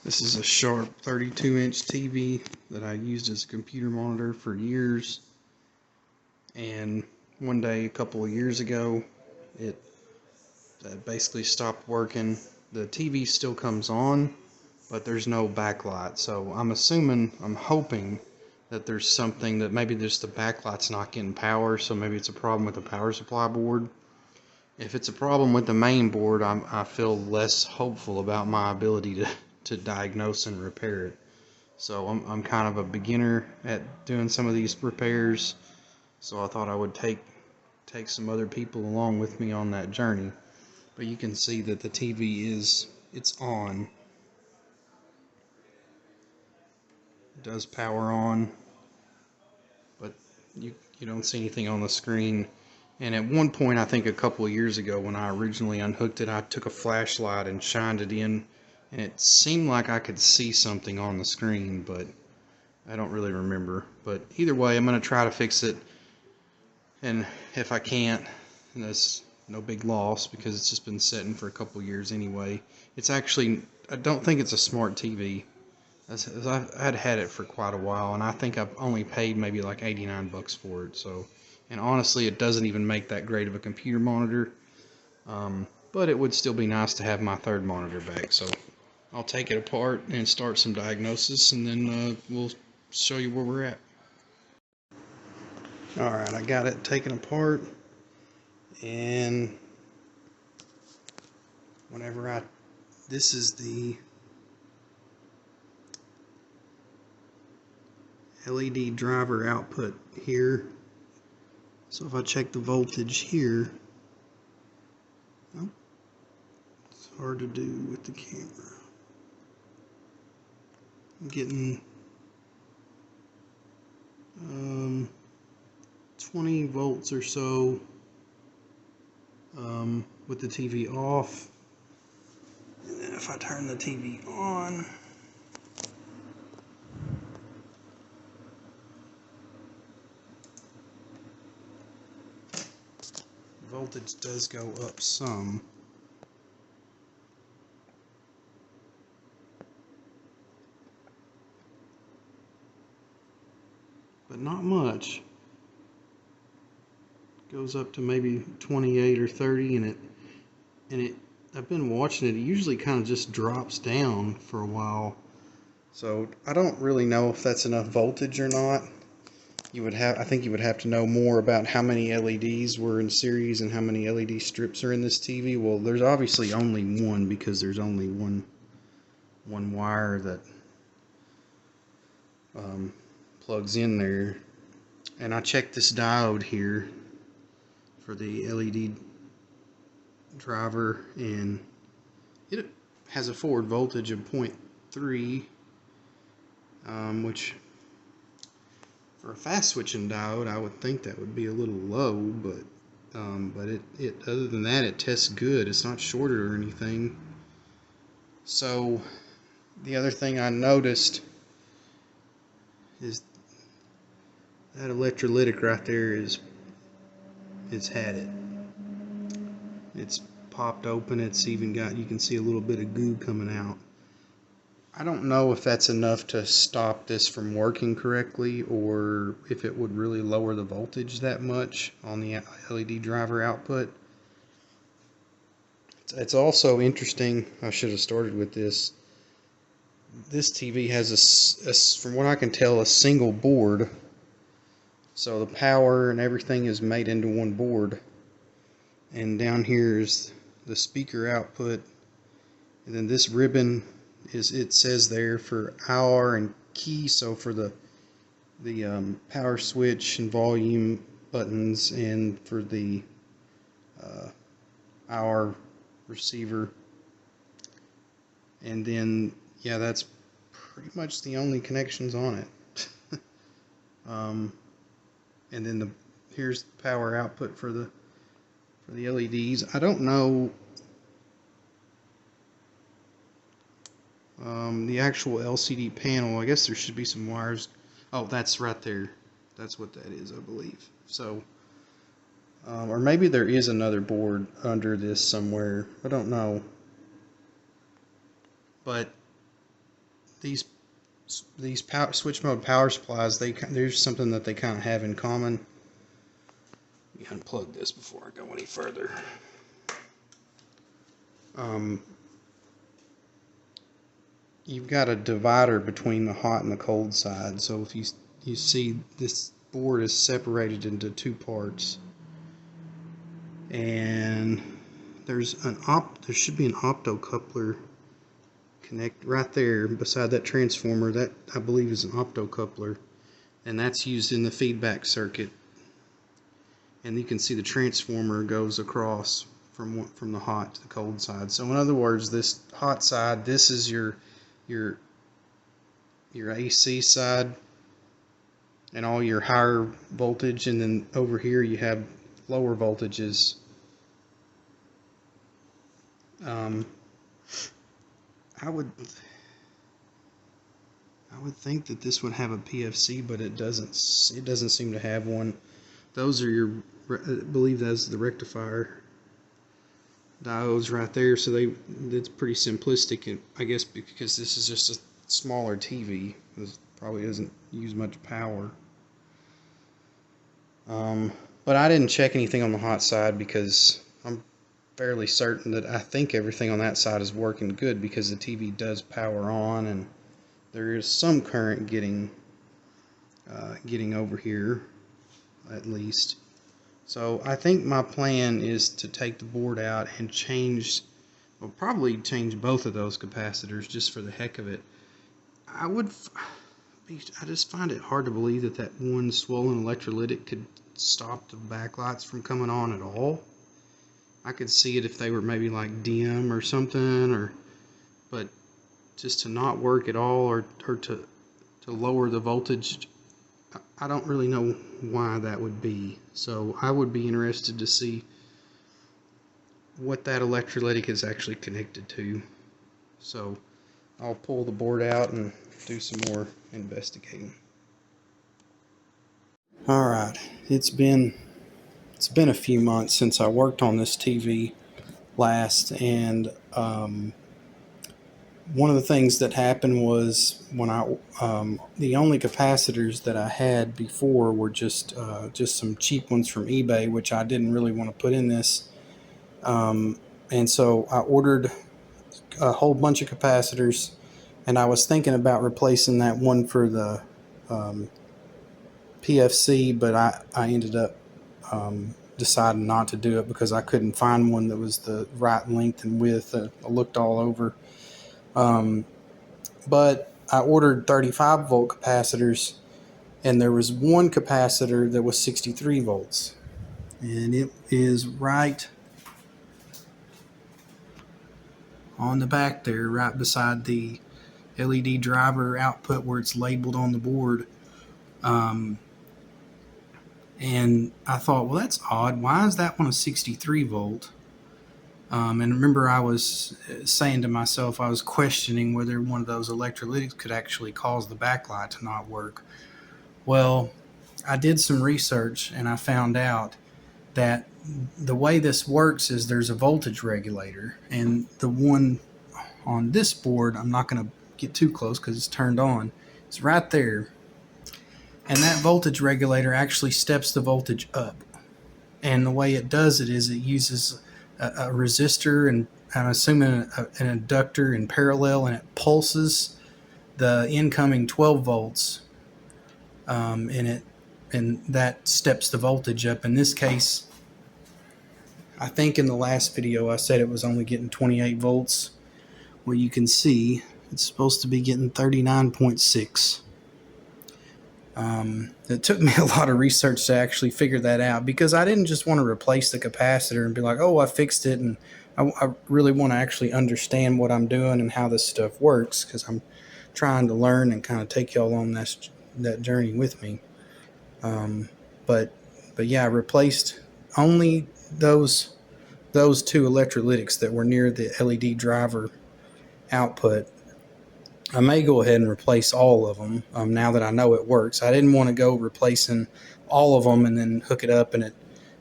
This is a Sharp 32-inch TV that I used as a computer monitor for years, and one day a couple of years ago it basically stopped working. The TV still comes on, but there's no backlight, so I'm hoping that there's something that maybe just the backlight's not getting power, so maybe it's a problem with the power supply board. If it's a problem with the main board, I feel less hopeful about my ability to diagnose and repair it. So I'm kind of a beginner at doing some of these repairs, so I thought I would take some other people along with me on that journey. But you can see that the TV it's on. It does power on, but you don't see anything on the screen. And at one point, I think a couple of years ago when I originally unhooked it, I took a flashlight and shined it in, and it seemed like I could see something on the screen, but I don't really remember. But either way, I'm going to try to fix it, and if I can't, that's no big loss because it's just been sitting for a couple of years anyway. It's actually, I don't think it's a smart TV. I'd had it for quite a while, and I think I've only paid maybe like 89 bucks for it. So, and honestly, it doesn't even make that great of a computer monitor. But it would still be nice to have my third monitor back. So I'll take it apart and start some diagnosis, and then we'll show you where we're at. Alright, I got it taken apart, and this is the LED driver output here. So if I check the voltage here, oh, it's hard to do with the camera. I'm getting 20 volts or so with the TV off. And then if I turn the TV on, voltage does go up some. But not much. Goes up to maybe 28 or 30, and I've been watching it. It usually kind of just drops down for a while. So I don't really know if that's enough voltage or not. I think you would have to know more about how many LEDs were in series and how many LED strips are in this TV. Well, there's obviously only one because there's only one wire that plugs in there. And I checked this diode here for the LED driver, and it has a forward voltage of 0.3, which for a fast switching diode I would think that would be a little low, but it other than that it tests good. It's not shorted or anything. So the other thing I noticed is that electrolytic right there it's had it. It's popped open. It's even got, you can see a little bit of goo coming out. I don't know if that's enough to stop this from working correctly, or if it would really lower the voltage that much on the LED driver output. It's also interesting, I should have started with this. This TV has, from what I can tell, a single board. So the power and everything is made into one board. And down here is the speaker output. And then this ribbon it says there for hour and key, so for the power switch and volume buttons, and for the hour receiver. And then, yeah, that's pretty much the only connections on it. And then here's the power output for the LEDs. I don't know the actual LCD panel. I guess there should be some wires. Oh, that's right there. That's what that is, I believe. So, or maybe there is another board under this somewhere. I don't know. But these switch mode power supplies, there's something that they kind of have in common. Let me unplug this before I go any further. You've got a divider between the hot and the cold side. So if you see, this board is separated into two parts, and there should be an optocoupler connect right there beside that transformer. That, I believe, is an optocoupler, and that's used in the feedback circuit. And you can see the transformer goes across from the hot to the cold side. So in other words, this hot side, this is your AC side and all your higher voltage, and then over here you have lower voltages. I would think that this would have a PFC, but it doesn't seem to have one. Those are I believe that's the rectifier diodes right there. So it's pretty simplistic, I guess, because this is just a smaller TV. This probably doesn't use much power. But I didn't check anything on the hot side because I'm fairly certain that I think everything on that side is working good, because the TV does power on and there is some current getting over here, at least. So I think my plan is to take the board out and probably change both of those capacitors just for the heck of it. I just find it hard to believe that one swollen electrolytic could stop the backlights from coming on at all. I could see it if they were maybe like dim or something, but just to not work at all, or to lower the voltage, I don't really know why that would be. So I would be interested to see what that electrolytic is actually connected to. So I'll pull the board out and do some more investigating. Alright, it's been a few months since I worked on this TV last, and one of the things that happened was when the only capacitors that I had before were just some cheap ones from eBay, which I didn't really want to put in this, and so I ordered a whole bunch of capacitors, and I was thinking about replacing that one for the PFC, but I ended up deciding not to do it because I couldn't find one that was the right length and width. I looked all over. But I ordered 35 volt capacitors, and there was one capacitor that was 63 volts, and it is right on the back there, right beside the LED driver output where it's labeled on the board. And I thought, well, that's odd. Why is that one a 63 volt? And remember, I was saying to myself, I was questioning whether one of those electrolytics could actually cause the backlight to not work. Well, I did some research, and I found out that the way this works is there's a voltage regulator, and the one on this board, I'm not going to get too close because it's turned on, it's right there. And that voltage regulator actually steps the voltage up. And the way it does it is it uses a resistor, and I'm assuming an inductor in parallel, and it pulses the incoming 12 volts, and that steps the voltage up. In this case, I think in the last video I said it was only getting 28 volts. Well, you can see it's supposed to be getting 39.6. It took me a lot of research to actually figure that out, because I didn't just want to replace the capacitor and be like, oh, I fixed it, and I really want to actually understand what I'm doing and how this stuff works, because I'm trying to learn and kind of take y'all on that journey with me. But yeah, I replaced only those two electrolytics that were near the LED driver output. I may go ahead and replace all of them now that I know it works. I didn't want to go replacing all of them and then hook it up and it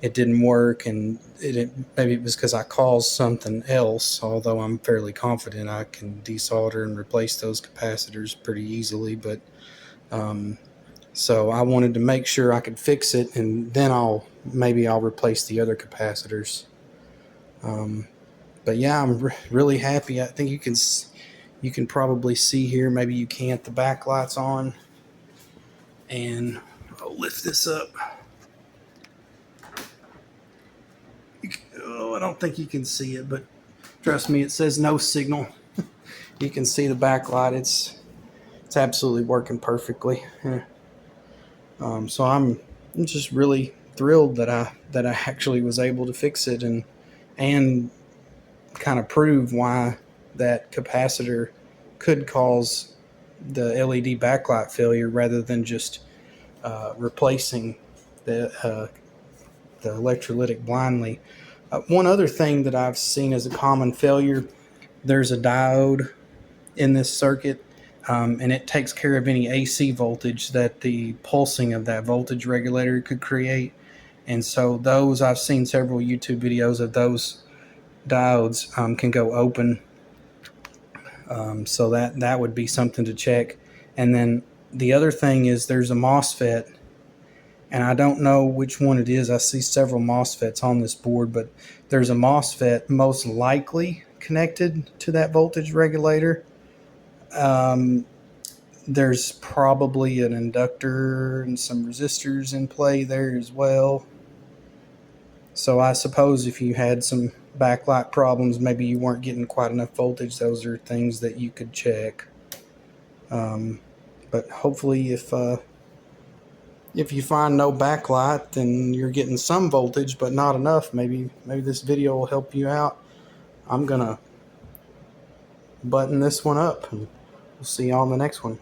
it didn't work, and maybe it was because I caused something else, although I'm fairly confident I can desolder and replace those capacitors pretty easily. But so I wanted to make sure I could fix it, and then maybe I'll replace the other capacitors. But yeah, I'm really happy. I think you can probably see here, maybe you can't, the backlight's on, and I'll lift this up. Oh, I don't think you can see it, but trust me, it says no signal. You can see the backlight. It's absolutely working perfectly. So I'm just really thrilled that I actually was able to fix it and kind of prove why that capacitor could cause the LED backlight failure rather than just replacing the electrolytic blindly. One other thing that I've seen as a common failure, there's a diode in this circuit, and it takes care of any AC voltage that the pulsing of that voltage regulator could create. And so I've seen several YouTube videos of those diodes can go open. So that would be something to check. And then the other thing is there's a MOSFET, and I don't know which one it is. I see several MOSFETs on this board, but there's a MOSFET most likely connected to that voltage regulator. There's probably an inductor and some resistors in play there as well. So I suppose if you had some backlight problems, maybe you weren't getting quite enough voltage, those are things that you could check. But hopefully if you find no backlight, then you're getting some voltage but not enough. Maybe this video will help you out. I'm gonna button this one up, and we'll see you on the next one.